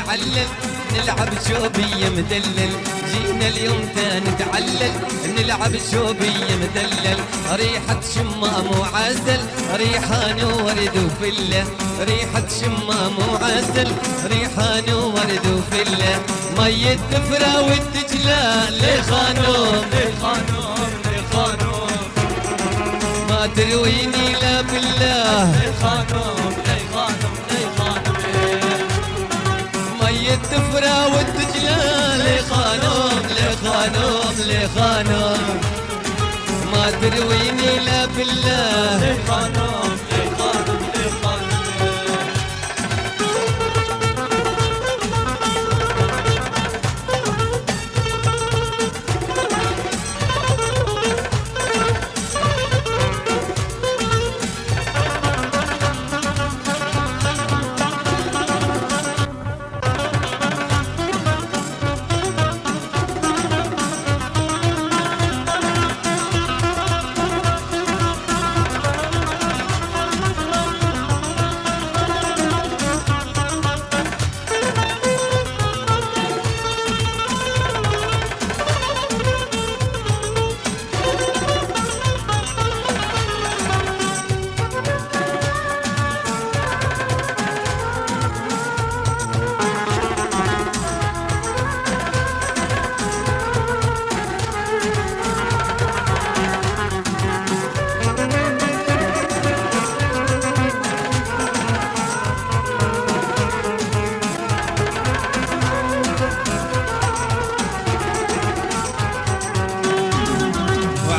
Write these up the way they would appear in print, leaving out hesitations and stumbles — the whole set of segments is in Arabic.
نتعلل نلعب شوبية مدلل، جينا اليوم نتعلل نلعب شوبية مدلل، ريحة شمام وعسل ريحان وورد وفلة، ريحة شمام وعسل ريحان وورد وفلة، مية تفرى والدجلة لخانوم لخانوم لخانوم ما ترويني لا بالله، لخانوم لخانوم لخانوم مية تفرى والدجلة لخانوم لخانوم لخانوم ما ترويني لا بالله، لخانوم لخانوم لخانوم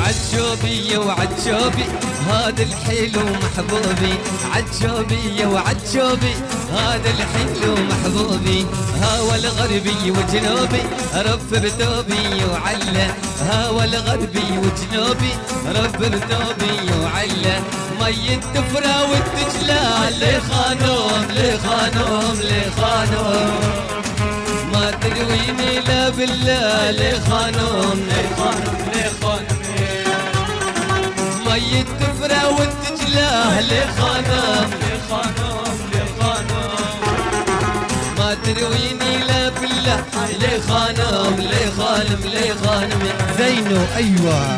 عجوبية وعجوبي هذا الحلو محبوبي، عجوبية وعجوبي هذا الحلو محبوبي، هاوى الغربي وجنوبي رب بثوبي وعلى، هاوى الغربي وجنوبي رب بثوبي وعلى، مي الدفرة والدجلة لخانوم لخانوم لخانوم ما ترويني لا بالله، لخانوم لخانوم لخانوم مي الدفرة والدجلة لخانوم لخانوم لخانوم ما ترويني لا بالله، لخانوم لخانوم لخانوم زينو ايوه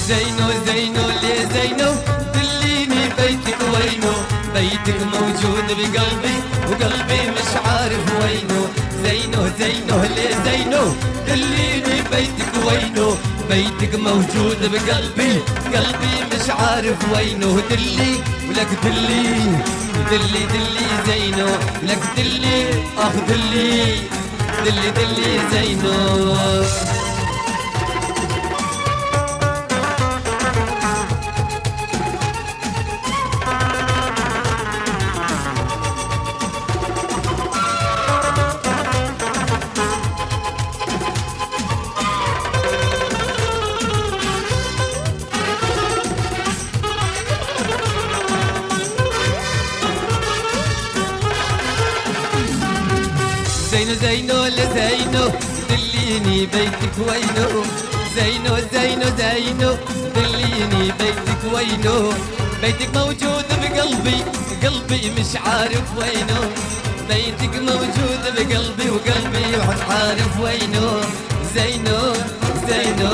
زينو زينو لي زينو دليني بيتك وينو، بيتك موجود بقلبي وقلبي مش عارف وينو، زينو زينو لي زينو دليني بيتك وينو، بيتك موجود بقلبي قلبي مش عارف وينو، دلي ولك دلي دلي دلي زينو لك دلي اخ دلي دلي دلي زينو. زينو زينو لزينو دليني بيتك وينو، زينو زينو زينو دليني بيتك وينو، بيتك موجود بقلبي قلبي مش عارف وينو، بيتك موجود بقلبي وقلبي مش عارف وينو، زينو زينو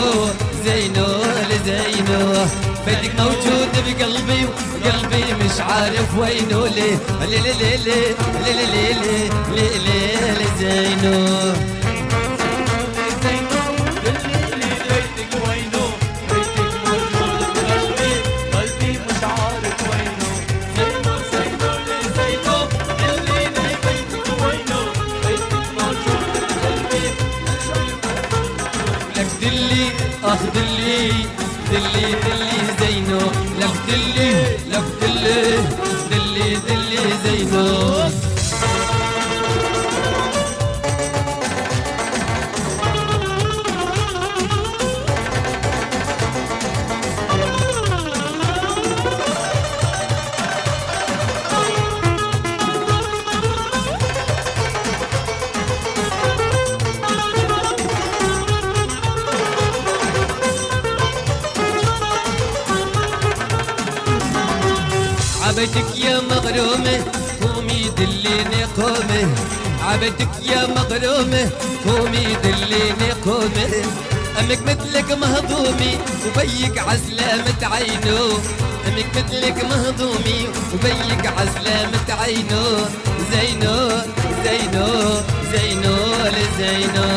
زينو لزينو بيتك موجود بقلبي وقلبي مش عارف وينو، ليه ليه ليه ليه ليه ليه ليه ليه ليه زينو. اخ دلي دلي دلي زينو لك دلي لك دلي دلي دلي زينو. عبيتك يا مغرومة قومي دليني قومي، عبيتك يا مغرومة قومي دليني قومي، أمك مثلك مهضومي وبيك عسلامة عينو، أمك مثلك مهضومي وبيك عسلامة عينو، زينو زينو زينو لزينو،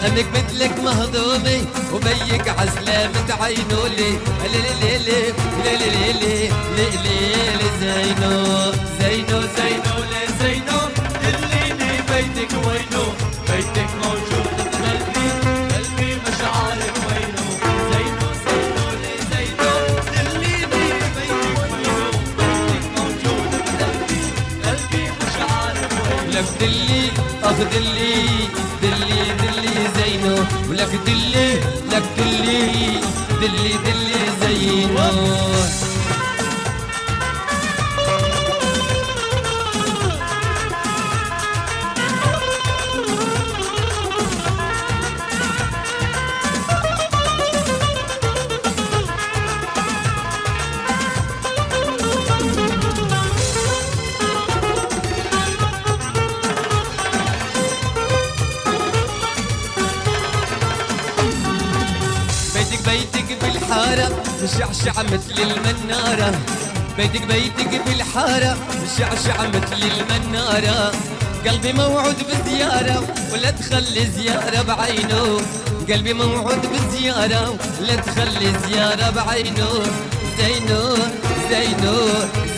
أمك مثلك مهضومي وبيك عسلامة عينو، لي لي لي لي لي لي لي لي لي زينو زينو زينو زينو دليني بيتك وينو، بيتك موجود بقلبي، قلبي مش عارف وينو، زينو زينو زينو دليني بيتك وينو، بيتك موجود بقلبي، قلبي مش عارف وينو. لك دلي اخ دلي دلي دلي زينو، ولك دلي لك دلي دلي دلي زينو. بيتك بالحارة مشعشع مثل المنارة، بيتك بيتك بالحارة مشعشع مثل المنارة، قلبي موعود بزيارة ولا تخلي زيارة بعينه، قلبي موعود بزيارة ولا تخلي زيارة بعينه، زينو زينو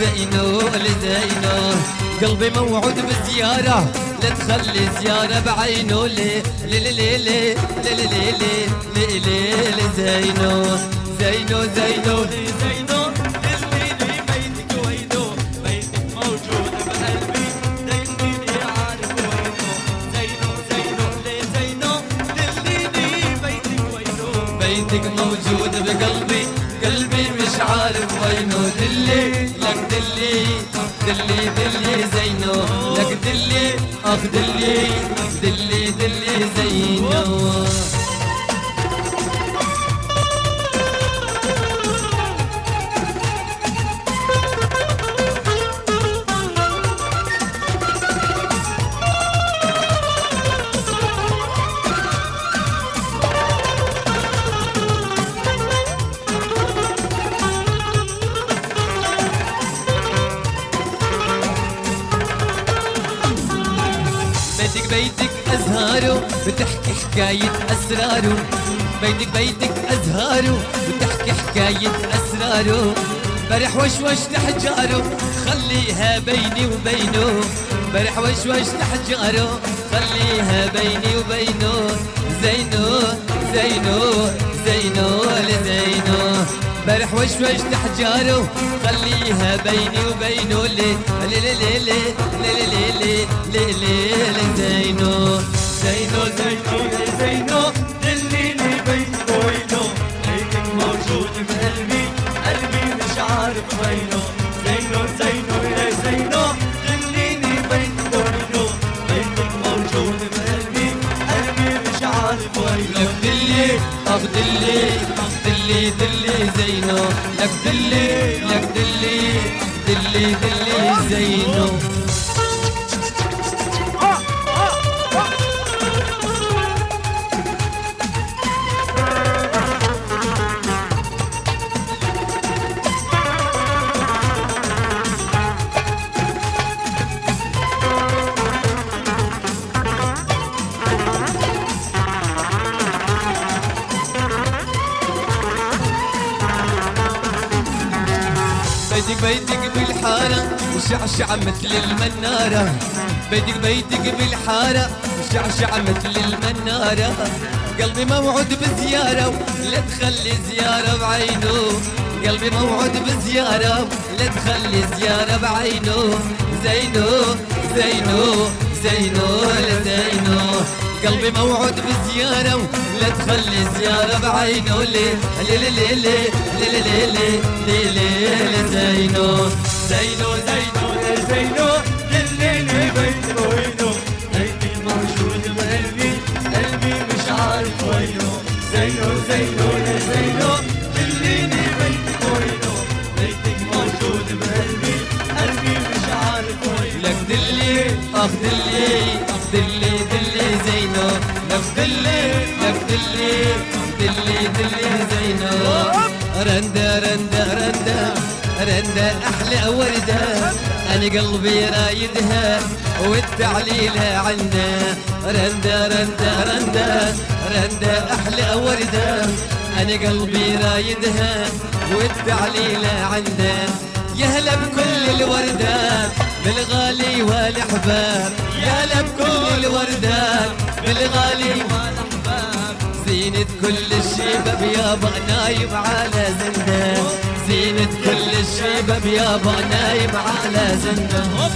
زينو لزينو، قلبي موعود بزيارة لا تخلي زيارة بعينه، لي لي لي لي لي لي لي لي لي لي زينو زينو زينو زينو دليني بيتك وينو، بيتك موجود بقلبي، دليني عارف وينو، زينو زينو زينو دليني بيتك وينو، بيتك موجود بقلبي، قلبي مش عارف وينه، دلي لك دلي دلي دلي زينو، لك دلي اخ دلي دلي دلي زينو. بيتك أزهاره بتحكي حكاية أسراره، بيتك أزهاره بتحكي حكاية أسراره، برح وشوش تحجاره خليها بيني وبينه، برح وشوش تحجاره خليها بيني وبينه، زينو زينو زينو لزينو، برح وشوش تحجاره خليها بيني وبينه، لي لي لي لي لي لي لي لي زينو زينو زينو زينو دليني بيتك وينو، بيتك موجود بقلبي، قلبي مش عارف وينو، زينو زينو زينو دليني بيتك وينو، بيتك موجود بقلبي، قلبي مش عارف وينو. لك دلي اخ دلي دلي دلي زينو، لك دلي لك دلي دلي دلي زينو. بيتك بالحارة وشعشع مثل المنارة، بيتك بالحارة وشعشع مثل المنارة، قلبي موعود بزيارة لا تخلي زيارة بعينه، قلبي موعود بزيارة لا تخلي زيارة بعينه، زينو زينو زينو لزينو، قلبي موعود بزيارة لا تخلي زيارة بعينه، لي لي لي لي لي لي لي لي زينو زينو زينو زينو دليني بيتك وينو، بيتي موجود بقلبي، قلبي مش عارف وينو، زينو زينو زينو دليني بيتك وينو، بيتك موجود بقلبي، دلي اخ دلي دلي دلي زينو لك دلي لك دلي دلي دلي زينو رندا رندا رندا رندا احلى ورده انا قلبي رايدها والتعليله عنا رندا رندا رندا رندا احلى ورده انا قلبي رايدها والتعليله عنا يا هلا بكل الوردات بالغالي والاحباب يا هلا بكل الوردات بالغالي والاحباب زينة كل الشباب يابا نايم على زندان زينة كل الشباب يابا نايم على زندان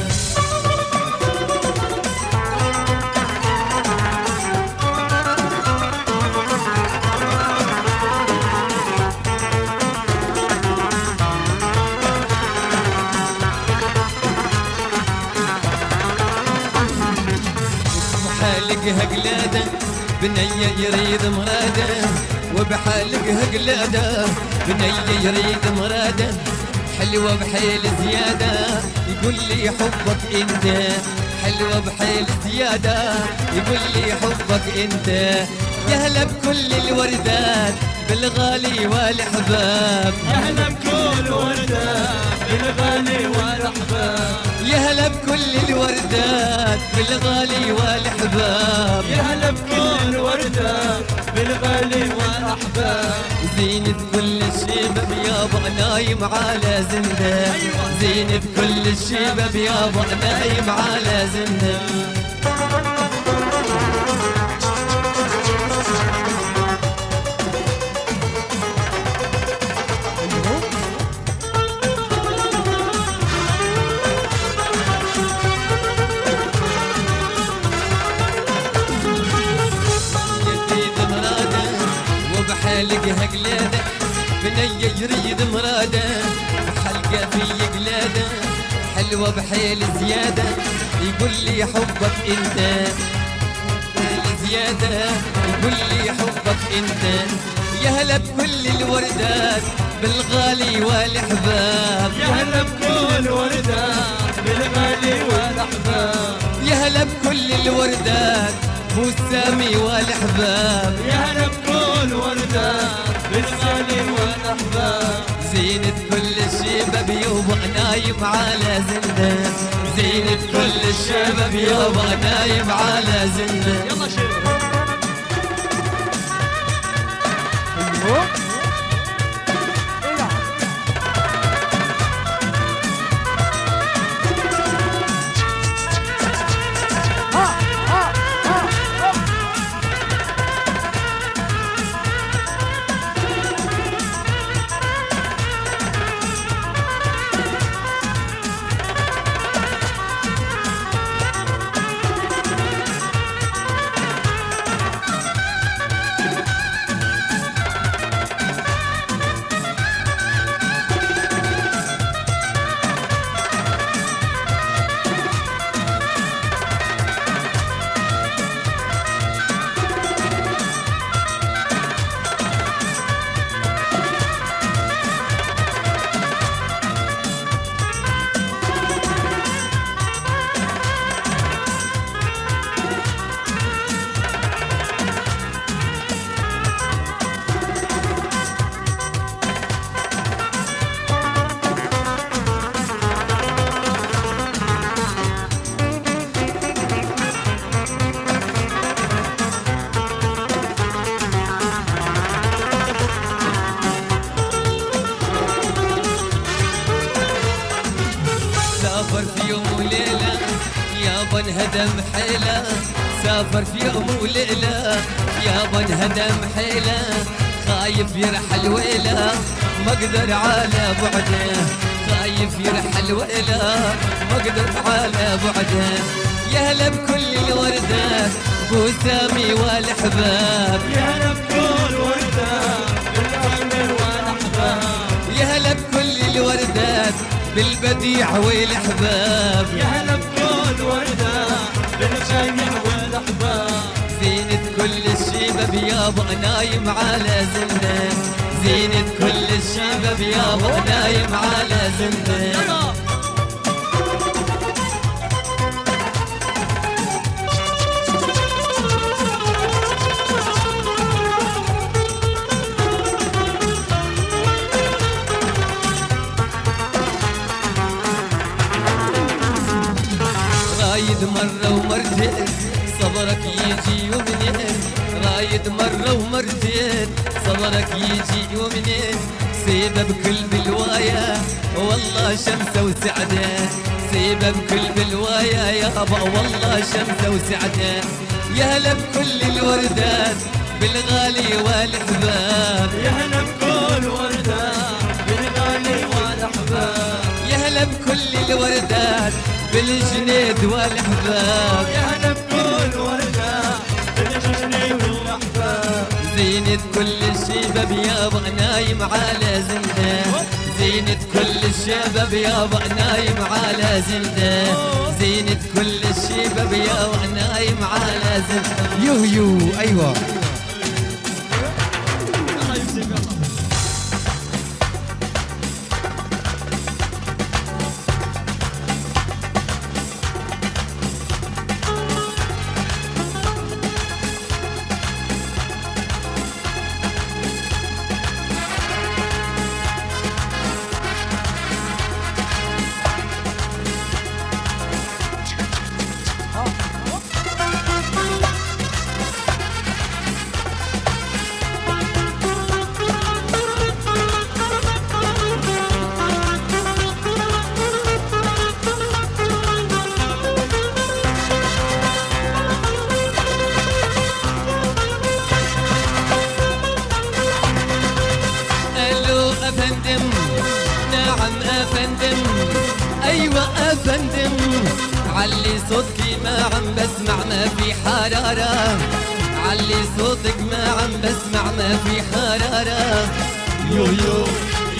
حالقها قلاده بنية يريد مراده وبحالقها قلاده بنية يريد مراده حلوة بحيل زيادة يقول لي حبك انت حلوة بحيل زيادة يقول لي حبك انت يا هلا بكل الوردات بالغالي والاحباب يا هلا بكل وردات بالغالي والاحباب يا هلا بكل الوردات بالغالي والاحباب يا هلا بكل وردات بالغالي والاحباب زينة كل الشباب يابا نايم على زندان زينة كل الشباب يابا نايم على زندان حلقها قلاده بنية يريد مراده حلقة في قلاده حلوة بحيل زيادة يقول لي حبك انت حيل زيادة يقول لي حبك انت يا هلا بكل الوردات بالغالي والاحباب يا هلا بكل وردات بالغالي والاحباب يا هلا بكل الوردات مو سامي والاحباب يا هلا بكل وردات بالغالي والاحباب زينة كل الشباب يابا نايم على زندان زينة كل الشباب يابا نايم على زندان يلا شيل سافر في يوم وليلة يابا انهدم حيلة سافر في يوم وليلة يابا انهدم حيلة خايف يرحل ويله ما اقدر على بعده خايف يرحل ويله ما اقدر على بعده يا هلا بكل الوردات بو سامي والاحباب يا هلا بكل وردات بالغالي والاحباب يا هلا بكل الوردات بالبديع والاحباب يا هلا بكل وردات بالغالي والاحباب زينة كل الشباب يابا نايم على زندان زينة كل الشباب يابا نايم على زندان رايد مرة ومرتين صبرك يجي ومنين رايد مرة ومرتين صبرك يجي ومنين سيبه بكل بلوايا والله شمسه وسعده سيبه بكل بلوايا يابا والله شمسه وسعده يا هلا بكل الوردات بالغالي والاحباب يا هلا بكل وردة بالغالي والاحباب يا هلا بكل الوردات بالجنيد والاحباب يا هلا بكل وردة بالجنيد والاحباب زينة كل الشباب يابا نايم على زنده زينة كل الشباب يابا نايم على زنده زينة كل الشباب يابا نايم على زنده يو ايوه الله يمسك الله أفندم نعم أفندم أيوة أفندم علي صوتي ما عم بسمع ما في حرارة علي صوتك ما عم بسمع ما في حرارة يو يو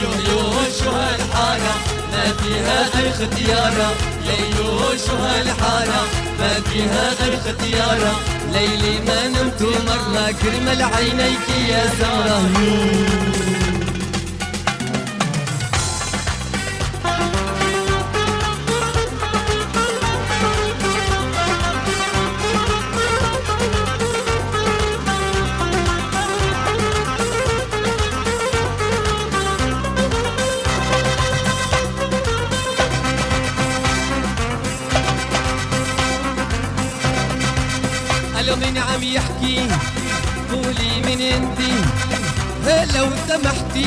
يو يو شو هالحارة ما فيها غير ختيارة يو شو هالحارة ما فيها غير ختيارة ليلي ما نمت مرة كرمل عينيك يا سمرة الو من عم يحكي قولي من انتي لو سمحتي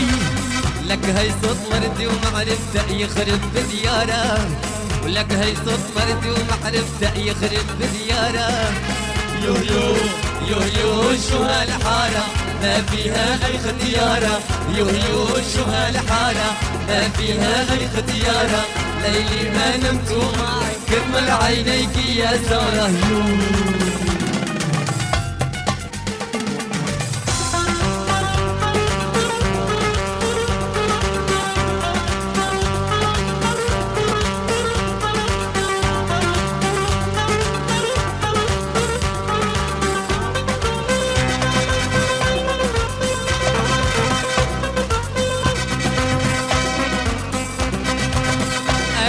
لك هي صوت مردي ومعرفته يخرب بدياره ولك هي صوت مردي ومعرفته يخرب بدياره يو يو يو يو شو هالحارة ما فيها غير ختيارة يو شو هالحارة ما فيها غير ختيارة ليلي ما نمت معك كرمل عينيك يا سمرة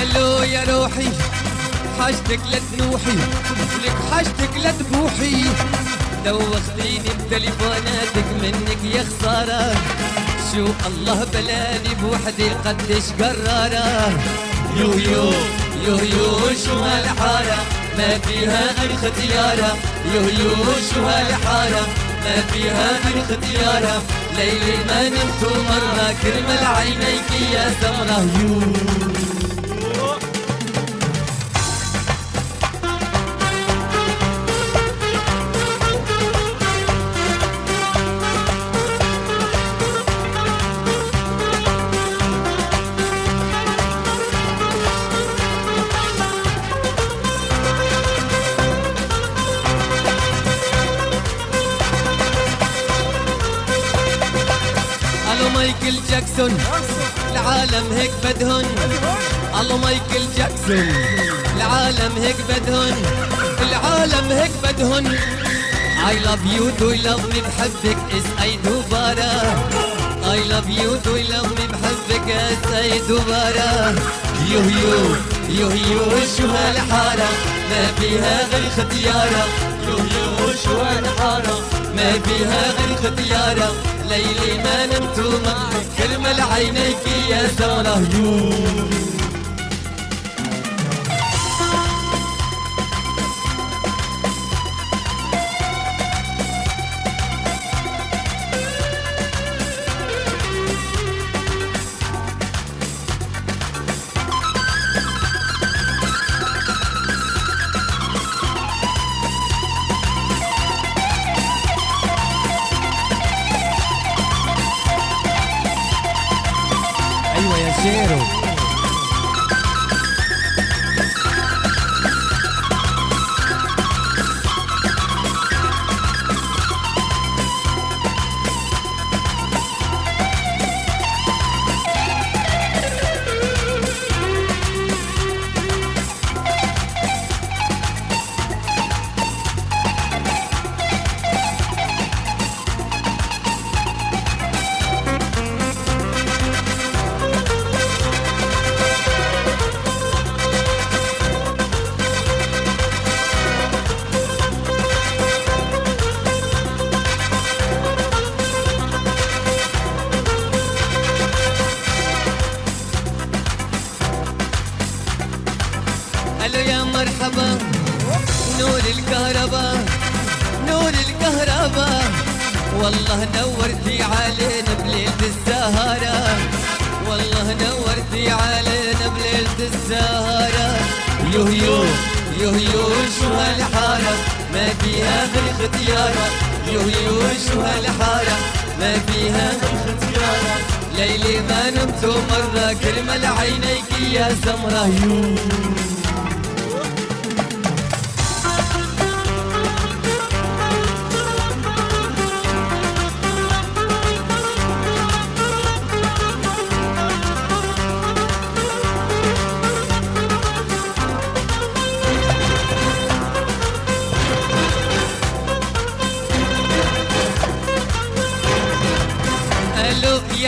الو يا روحي حاجتك لا تنوحي لك حاجتك لا تبوحي دوختيني بتليفوناتك منك يا خسارة شو الله بلاني بوحدي قديش قرارة يو يو يو شو هالحارة ما فيها غير ختيارة يو شو هالحارة ما فيها غير ختيارة ليلي ما نمت مرة كرمل عينيك يا سمرة الو مايكل جاكسون العالم هيك بدهن الو مايكل جاكسون العالم هيك بدهن العالم هيك بدهن I love you do you love me بحبك اسعي دوبارة I love you do you love me بحبك اسعي دوبارة يو شو هالحارة ما فيها غير ختيارة يو شو هالحارة ما فيها غير ختيارة ليلي ما نمت معك كرمل عينيك يا سمرة مرحبا والله نورتي علينا بليلة السهرة والله نورتي علينا بليلة السهرة يوه يوه يوه يوه شو هالحارة ما فيها غير ختيارة يوه يوه شو هالحارة ما فيها غير ختيارة ليلي ما نمت مرة كرمال عينيك يا سمرة يوه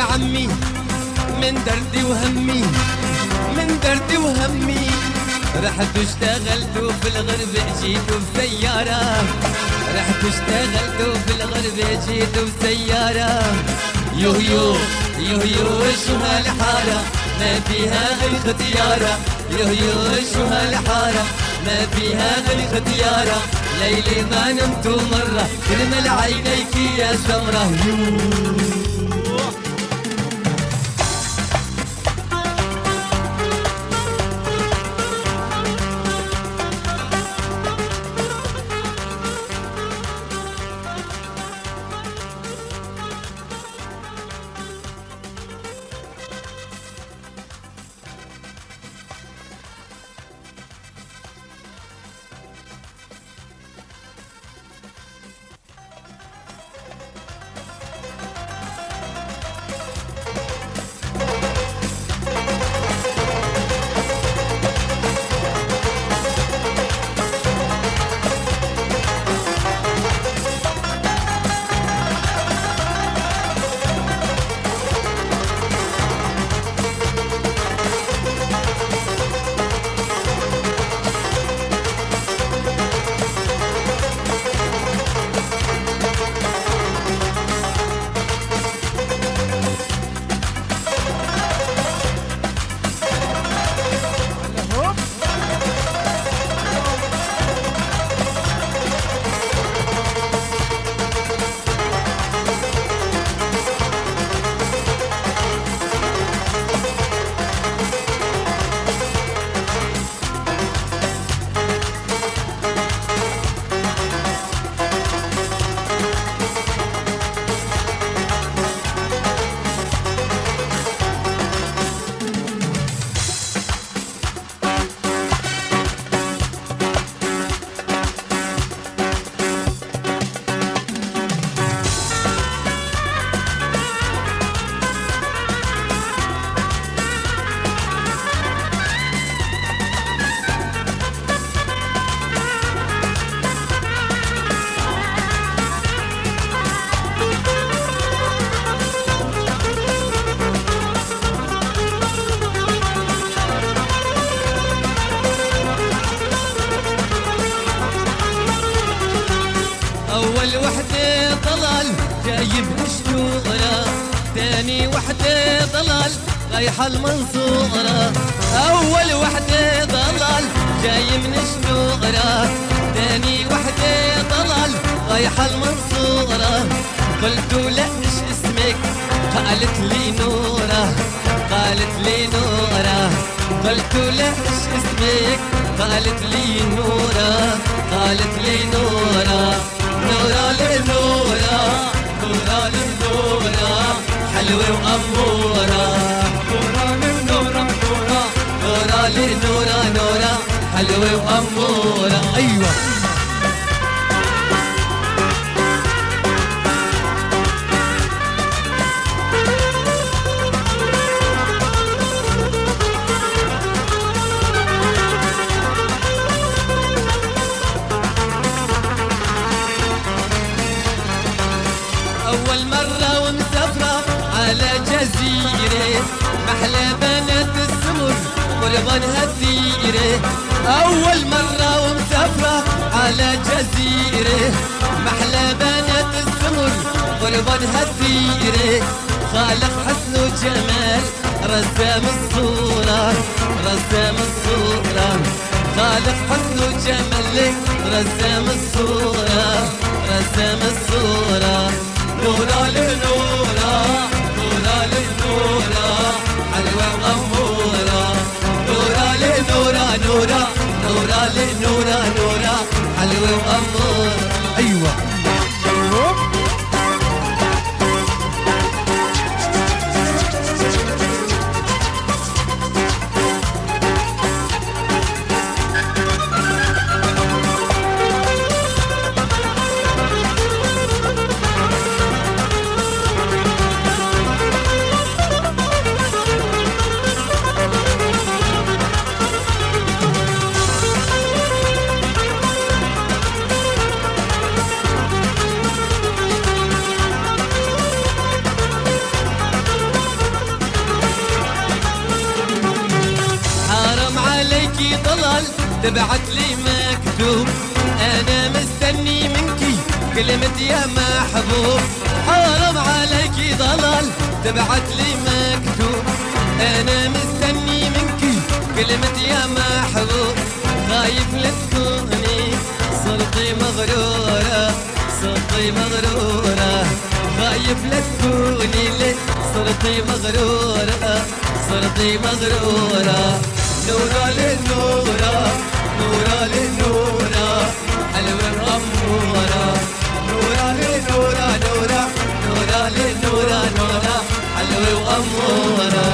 يا عمي من دردي وهمي من دردي وهمي رحت اشتغلت في الغرب جيت بسيارة رحت اشتغلت في الغرب جيت بسيارة يوه يوه يوه يوه شو هالحارة ما فيها غير ختيارة يوه يوه شو هالحارة ما فيها غير ختيارة ليلي ما نمت مرة كرمال عينيك يا سمرة يوه أول وحدة ضلال جاي من الشغلة تاني وحدة ضلال رايحة المنصورة أول وحدة ضلال جاي من الشغلة تاني وحدة ضلال رايحة المنصورة قلت لا إيش اسمك قالت لي نورة قالت لي نورة قلت لا إيش اسمك قالت لي نورة قالت لي نورة نورة لنورة نورة لنورة حلوة وأمورة نورة لنورة نورة نورة لنورة نورة حلوة وأمورة أيوة أول مرة ومسافرة على جزيرة محلى بنات السمر قربانها الديرة أول مرة ومسافرة على جزيرة محلى بنات السمر قربانها الديرة خالق حسن وجمال رسام الصورة رسام الصورة خالق حسن وجمال رسام الصورة رسام الصورة حلوة وأمور. ايوه ضلال تبعت لي مكتوب، انا مستني منكي كلمة يا محبوب. حرام عليكي ضلال تبعت لي مكتوب، انا مستني منكي كلمة يا محبوب. خايف لتكوني صرتي مغرورة، صرتي مغرورة. خايف لتكوني ليه صرتي مغرورة، صرتي مغرورة. نورة للنورة، نورة للنورة، حلوة وأمورة. نورة للنورة، نورة، نورة للنورة، نورة، حلوة وأمورة.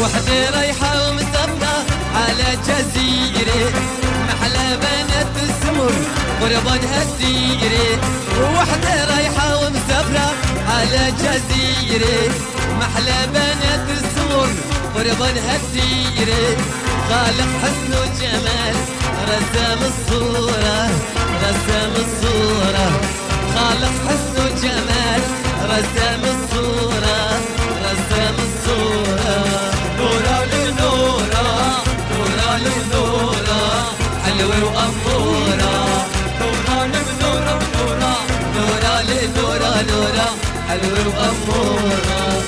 وحدة رايحة ومسافرة على جزيرة، محلى بنات السمر قربان هالديرة. وحدة رايحة ومسافرة على جزيرة، محلى بنات السمر قربان هالديرة. خالق حسن وجمال رسم الصورة، رسم الصورة. خالق حسن وجمال رسم الصورة، رسم الصورة. نورة لنورة، نورة لنورة، حلوة وأمورة. نورة لنورة، نورة، نورة لنورة، نورة، حلوة وأمورة.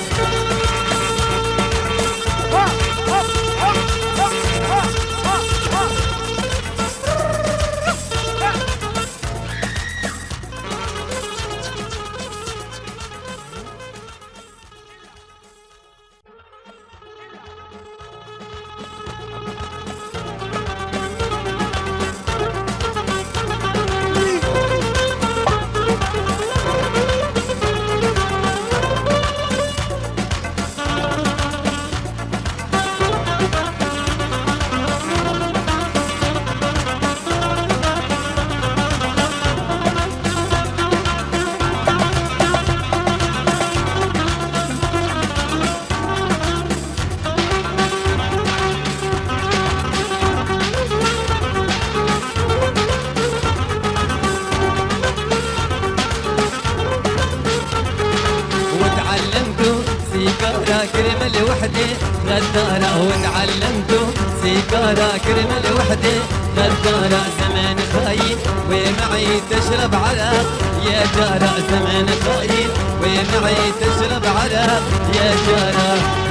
كرمة لوحدي غدارة، وتعلمتو سيجارة كرمة لوحدي غدارة. زمان خاين ومعي تشرب عرق يا جارة، زمان خاين ومعي تشرب عرق يا جارة.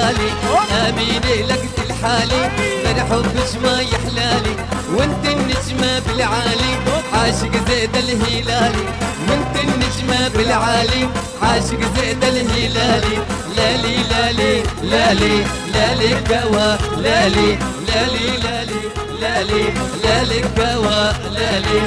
حلالي امينه لقد الحالي مرحبش ما يحلالي وانت النجمه بالعالي عاشق زيد الهلالي وانت النجمه بالعالي عاشق زيد الهلالي لالي لالي لالي لالي كوا لالي لالي لالي لالي لالي كوا لالي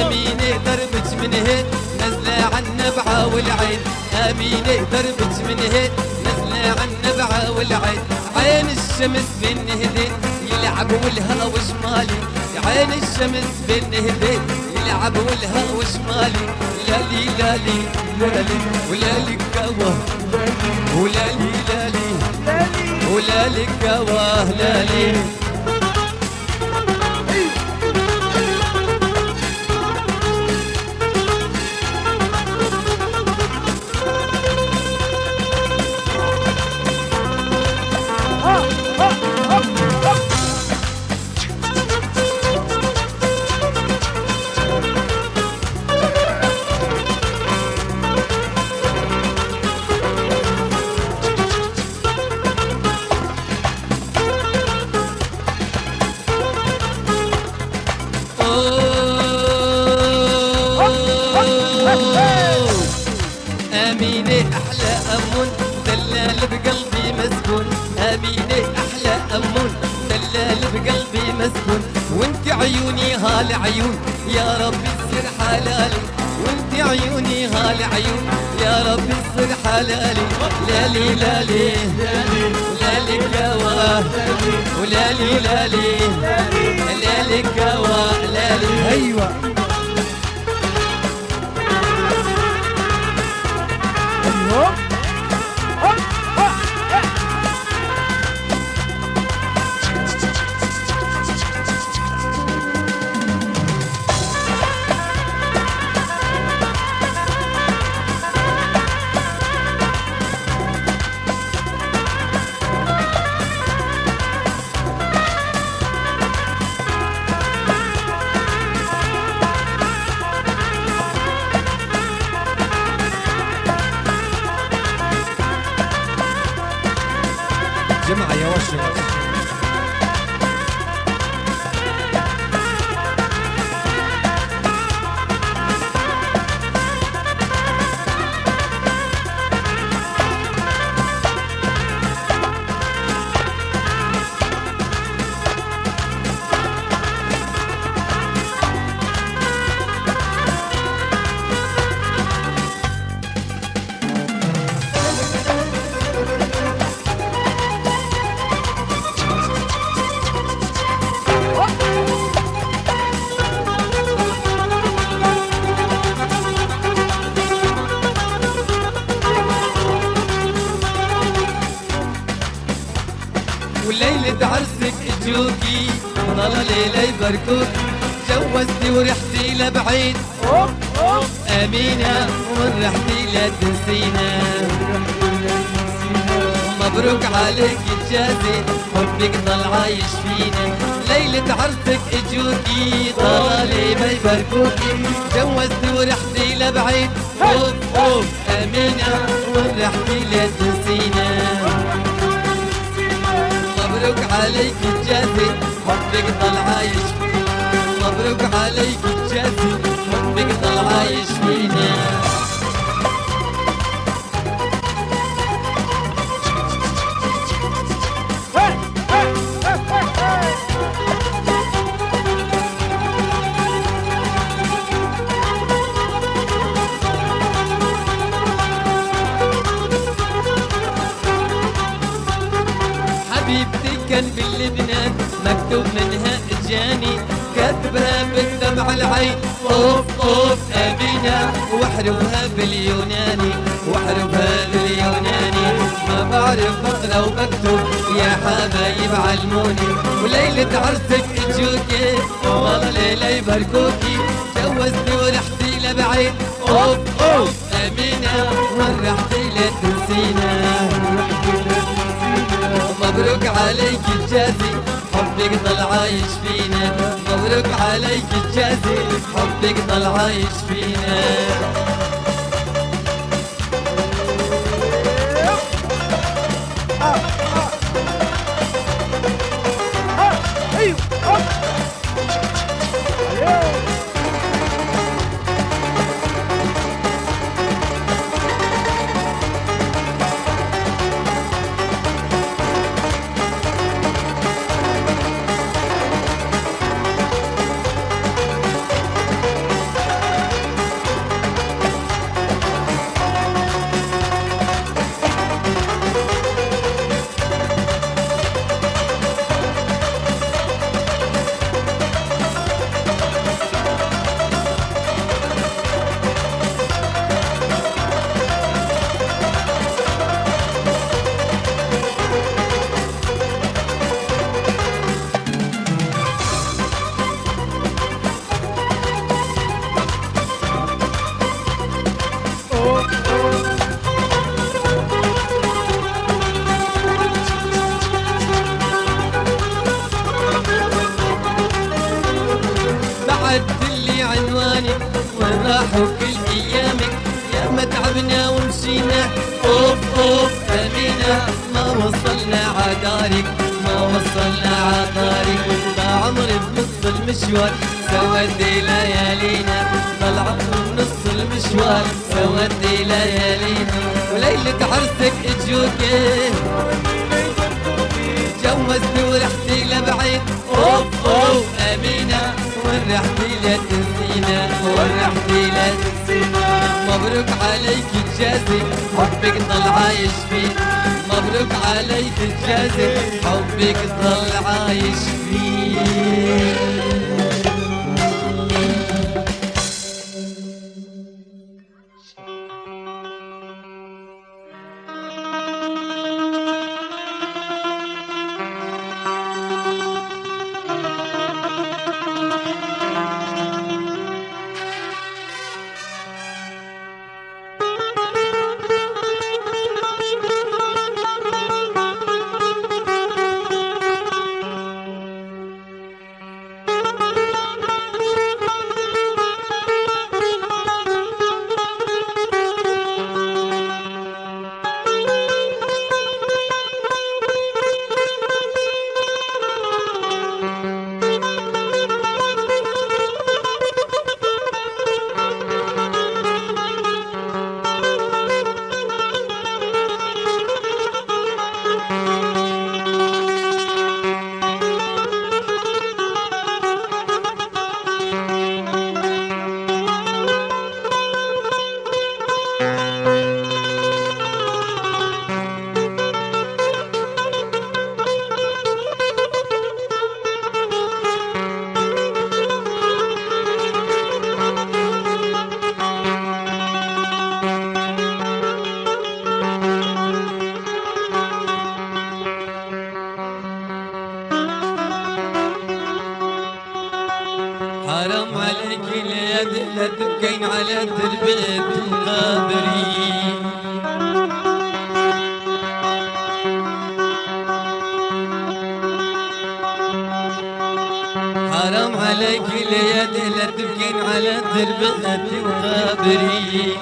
أمينة دربك من هيك نزلة عالنبعة والعين أمينة دربك من هيك نزلة عالنبعة والعين عين الشمس بالنهدين يلعب والهوا شمالي عين الشمس بالنهدين يلعب والهوا شمالي لالي لالي لالي ولالي كوا ولالي لالي ولالي كوا لالي أمينة أحلى أمون دلال بقلبي مسكون أمينة أحلى أمون دلال بقلبي مسكون وانت عيوني هالعيون يا رب يصير حلالي وانت عيوني هالعيون يا رب يصير حلالي لالي لالي لالي كوا ولالي لالي لالي كوا لالي ايوه جمعة يا وش وليلة عرسك اجوكي ضل ليلة يباركوك جوزتي ورحتي لبعيد أمينة ومن رحتي لا تنسينا مبروك عليك الجازي حبك ضل عايش فينا ليلة عرسك اجوكي ضلالي ما يباركوكي جوزتي ورحتي لبعيد أمينة ومن رحتي لا تنسينا مبروك عليك الجازي حبك ضل عايش مبروك عليك الجازي حبك ضل عايش فينا حبيبتي كان باللبنان مكتوب منها اجاني كاتبها بالدمع العين اوف اوف امينه واحرفها باليوناني واحرفها باليوناني ما بعرف بقرا وبكتب يا حبايب علموني وليلة عرسك اجوكي والله ليلة يباركوكي جوزتي ورحتي لبعيد اوف اوف امينة ورحتي لتنسينا مبروك عليك الجازي حبك ضل عايش فينا مبروك عليك الجازي حبك ضل عايش فينا عدلي عنوانك وين راحوا كل ايامك يا ما تعبنا ومشينا اوف اوف امينة ما وصلنا عدارك ما وصلنا عطارك ضاع عمري بنص المشوار سودي ليالينا طلعت بنص المشوار سودي ليالينا وليلة عرسك اجوكي جوزتي ورحتي لبعيد اوف اوف امينة ورحتي لتنسينا ورحتي لتنسينا مبروك عليك الجازي حبك ضل عايش فيه مبروك عليك الجازي حبك ضل عايش فيه حرام عليك اليد لا تبكين على تربية القابري حرام عليك اليد لا تبكين على تربية القابري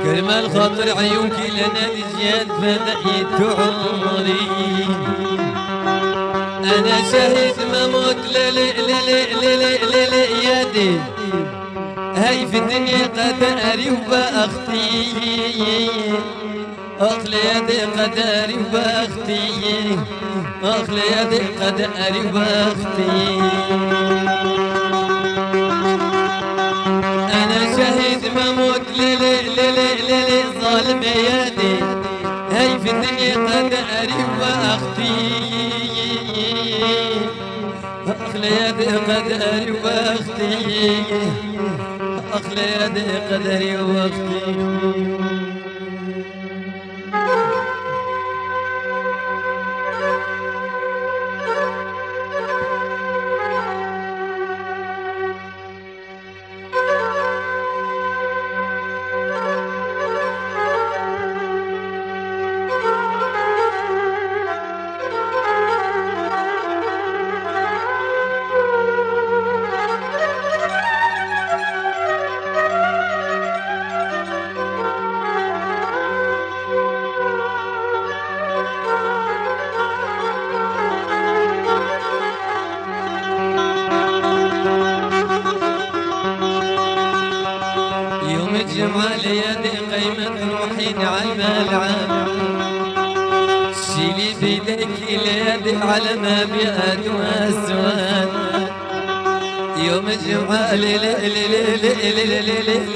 كرمال خاطر عيونك لنا الجياد فدقيت عمري أنا شهيد مموت للي يدي هاي في الدنيا قدري وبأختي أخ ليدي قدري وبأختي أخ ليدي قدري وبأختي أنا شهيد مموت للي ظالم يدي هاي في الدنيا قدري وبأختي أخ ليدي قدري وبأختي أخلي يدي قدري ووقتي جمال يدي قيمة روحي نعم العام شيلي بيديك اليد على ما بيئات واسوان يوم جمال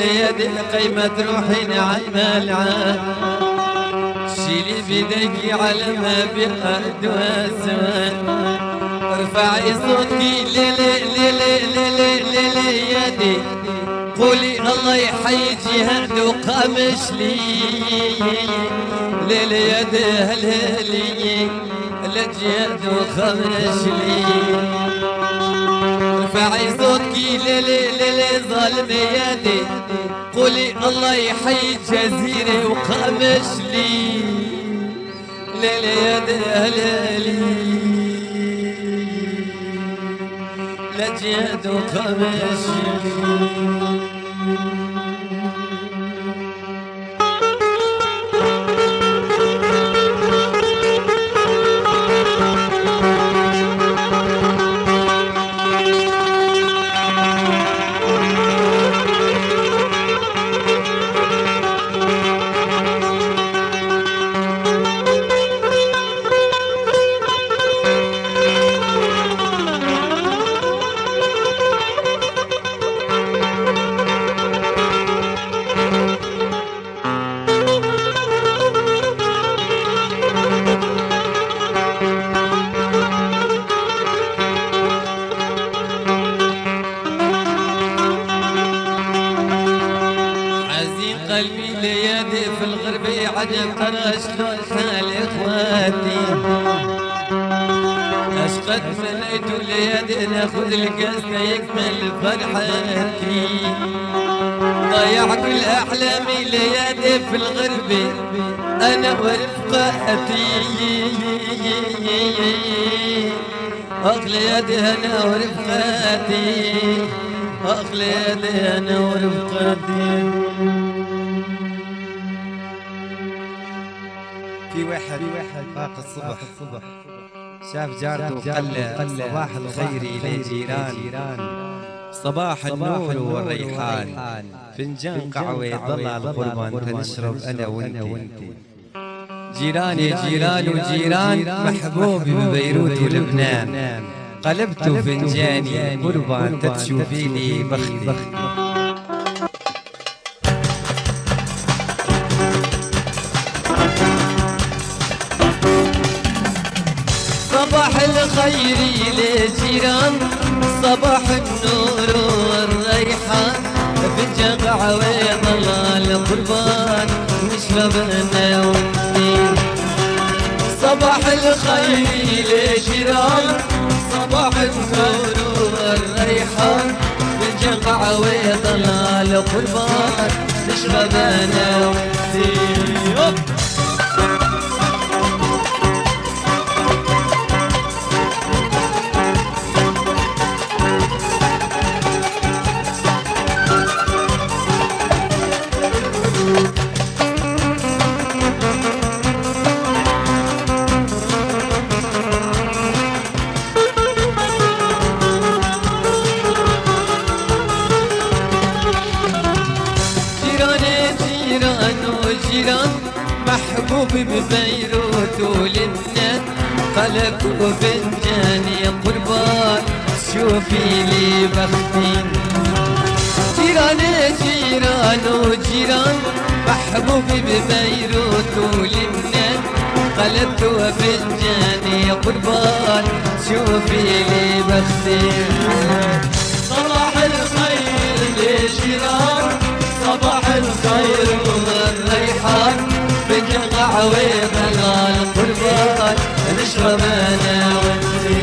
يدي قيمة روحي نعم العام شيلي بيديك على ما بيئات واسوان ارفعي صوتك يدي قولي الله يحيي جهاد وقامش لي ليل يده الهلي لجهاد وقامش لي رفعي صوتك ليل ظالم يدي قولي الله يحيي جزيرة وقامش لي ليل يده الهلي لجهاد وقامش لي قلبي ليدي في الغرب عجب ترى شلون حال اخواتي اشقد مليت ليدي ناخذ القصد يكمل فرحتي ضيع كل احلامي ليدي في الغرب انا ورفقاتي اغلى يدي انا ورفقاتي اغلى يدي انا ورفقاتي في واحد فاق الصبح شاف جارته وقال صباح الخير لجيران صباح النور والريحان فنجان قهوة ضل على القربان تنشرب أنا وأنت جيراني جيران وجيران محبوبي ببيروت ولبنان قلبت فنجاني قربان تتشوفي لي بختي صباح الخير للجيران صباح النور والريحان فنجان قهوة ضلال قربان نشرب انا وانتي صباح الخير للجيران صباح النور والريحان فنجان قهوة ضلال قربان نشرب انا وانتي جيران محبوبي ببيروت ولبنان قلب وفنجاني قربان شوفي لي بختي جيراني جيران وجيران محبوبي ببيروت ولبنان قلبت وفنجاني قربان شوفي لي بختي صباح الخير لجيران عويض القربان نشرب انا وانتي.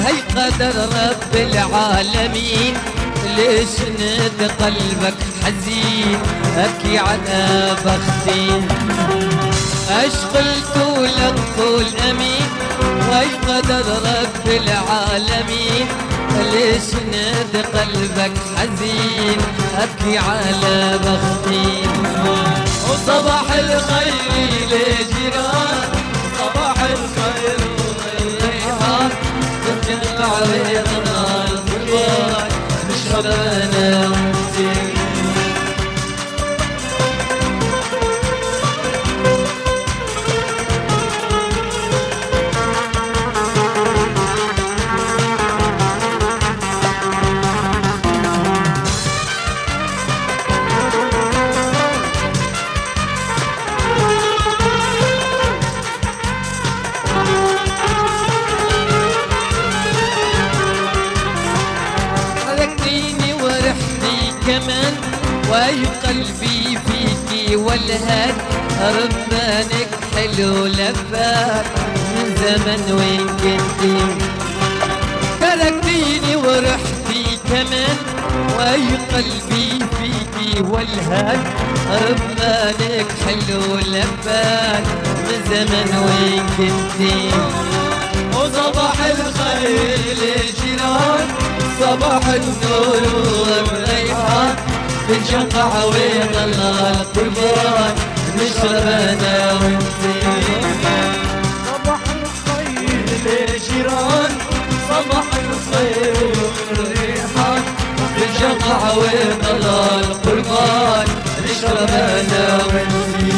هي قدر رب العالمين، ليش ند قلبك حزين ابكي على بختي. اشقلت لك طول امين وهي قدر رب العالمين، ليش ند قلبك حزين ابكي على بختي. وصباح الخير لجيران صباح الخير والريحان عويضنا القربان نشرب انا وانتي. كمان وهي قلبي فيكي والهاد رمانك حلو لفات من زمن وين كنتي. تركتيني ورحتي كمان وهي قلبي فيكي والهاد رمانك حلو لفات من زمن وين كنتي. وصباح الخير للجيران صباح النور والريحان بنشق عويض القربان نشرب انا وانتي. صباح الخير للجيران صباح الخير والريحان بنشق عويض القربان نشرب انا وانتي.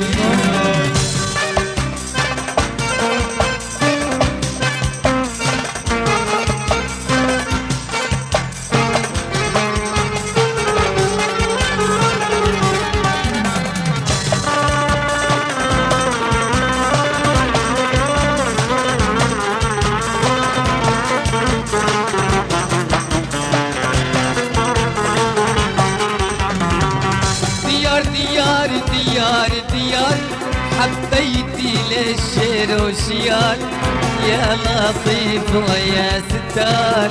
ديار حبيتي للشير وشيار يا لطيف ويا ستار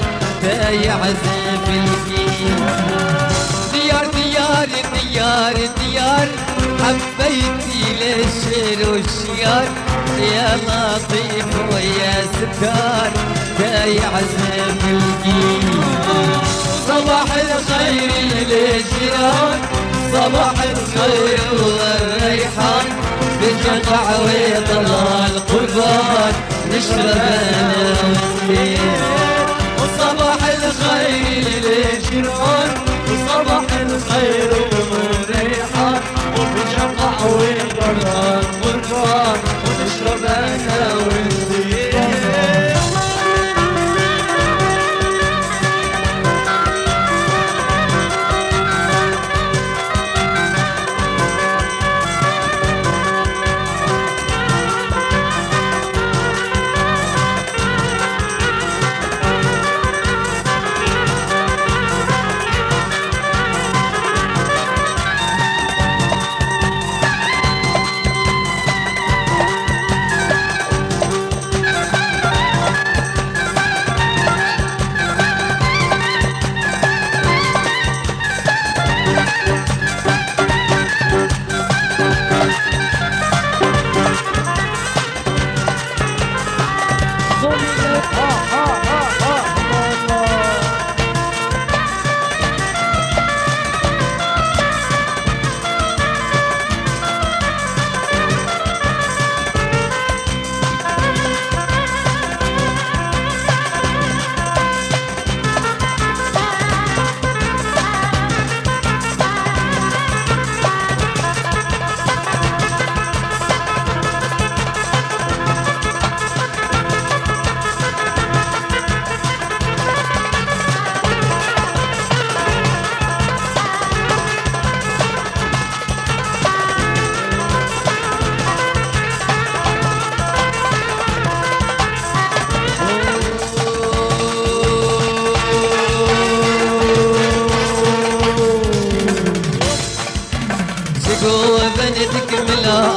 يعزف الجيل. ديار حبيتي للشير وشيار يا لطيف ويا ستار يعزف الجيل. صباح الخير للجيران صباح الخير والريحان بنشق عويض القربان نشرب انا وانتي. وصباح الخير للجيران وصباح الخير والريحان وبنشق عويض القربان ونشرب انا وانتي.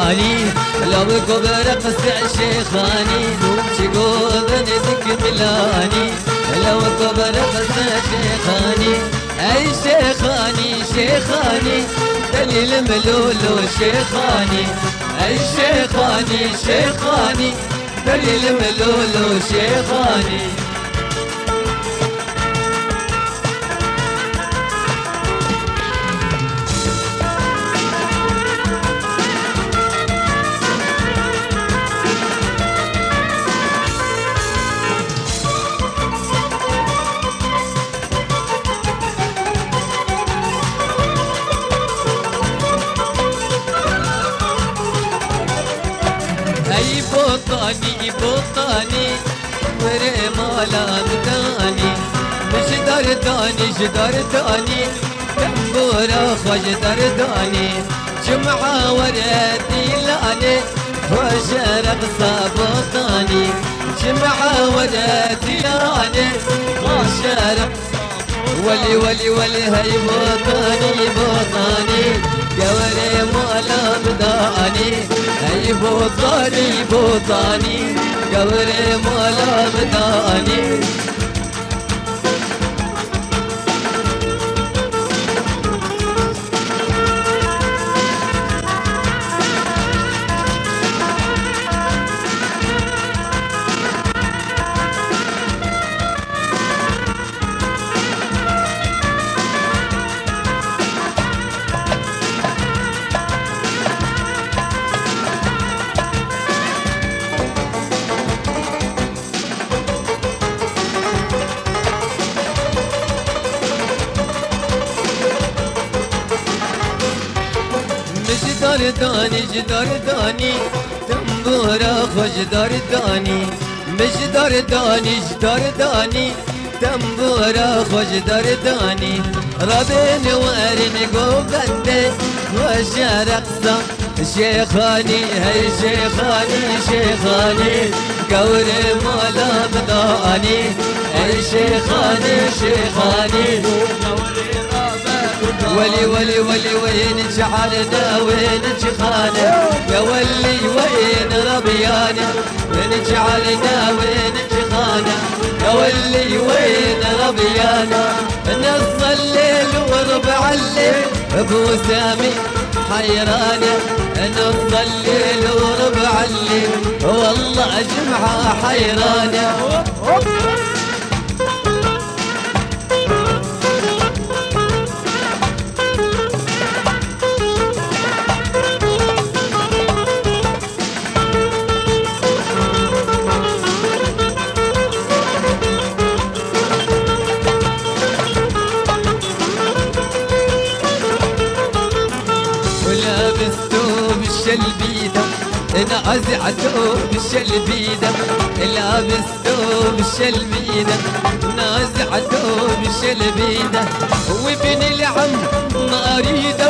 ملاني لو كبر قصع شيخاني شقود ندك ملاني لو كبر قصع شيخاني اي شيخاني شيخاني دليل ملولو شيخاني اي شيخاني شيخاني دليل ملولو شيخاني بوطاني بوطاني مري مالا مداني مش درداني جدرداني تنبورا خوش درداني جمعة وراتي لاني وشرق صابوطاني جمعة وراتي لاني وشرق ولي ولي ولي هاي بوطاني بوطاني قوري مولا بداني هاي بوطاني بوطاني قوري مولا بداني درداني جدرداني تنبورا خوش درداني مش درداني جدرداني تنبورا خوش درداني ربين وارن قوبندي وشارق صم شيخاني هاي شيخاني شيخاني قوري مولا بداني هاي شيخاني شيخاني ولي ولي ولي وين شعرنا وين شخانا يا ولي وين ربيانا وين شعرنا وين شخانا يا ولي وين ربيانا نص الليل وربع الليل ابو سامي حيرانا نص الليل وربع الليل والله جمعة حيرانا البيدة انا ازعته بالشلبيدة لابسته بالشلبيدة نازعته بالشلبيدة وابن العم ما اريده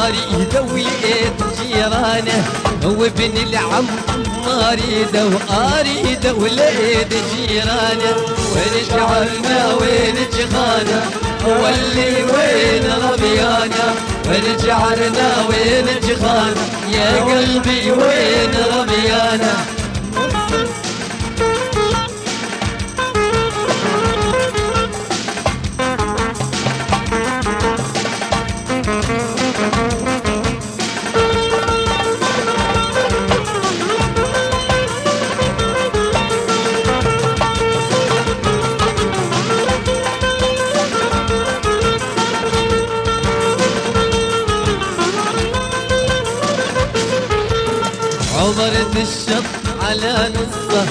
اريده ولقيت جيرانه وابن العم ما اريده اريده ولقيت جيرانه وين شعرنا وين جغانا واللي وين ربيانا وين شعرنا وين جغانا يا قلبي وين ربيانا عبرت الشط على نصه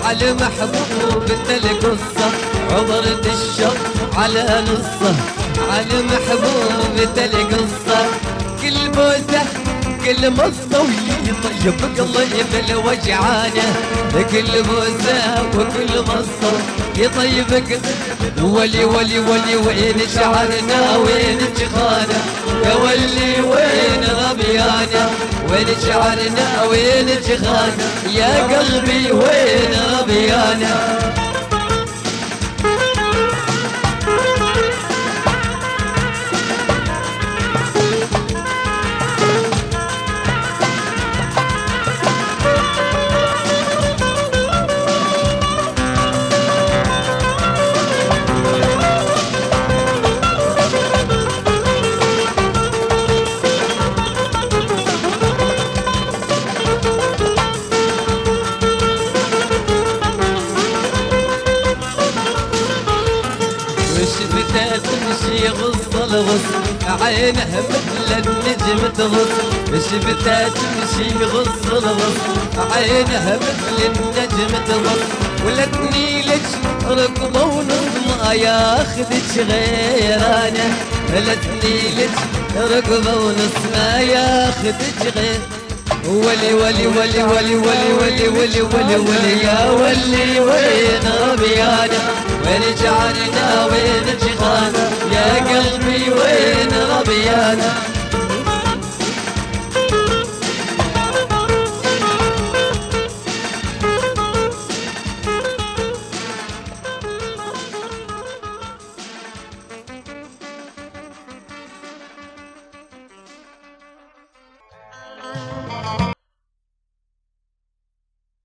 على محبوب القصة عبرت الشط على نصه على محبوب القصة كل بوسه كل مصه ويطيب قلبي الوجعانه كل بوسه وكل مصه يطيب ولي ولي ولي وين شعرنا وين جغانا يا ولي وين ربيانا وين شعرنا وين جغانا يا قلبي وين ربيانا شفتها تمشي غص الغص عينها مثل النجم تغص شفتها تمشي غص الغص عينها مثل النجم تغص ولتني لك ركضة ونص ما ياخدك غير انا لتني لك ركضة ونص ما ياخدك غير ولي ولي ولي ولي ولي ولي ولي ولي ولي يا ولي وين ربيانا وين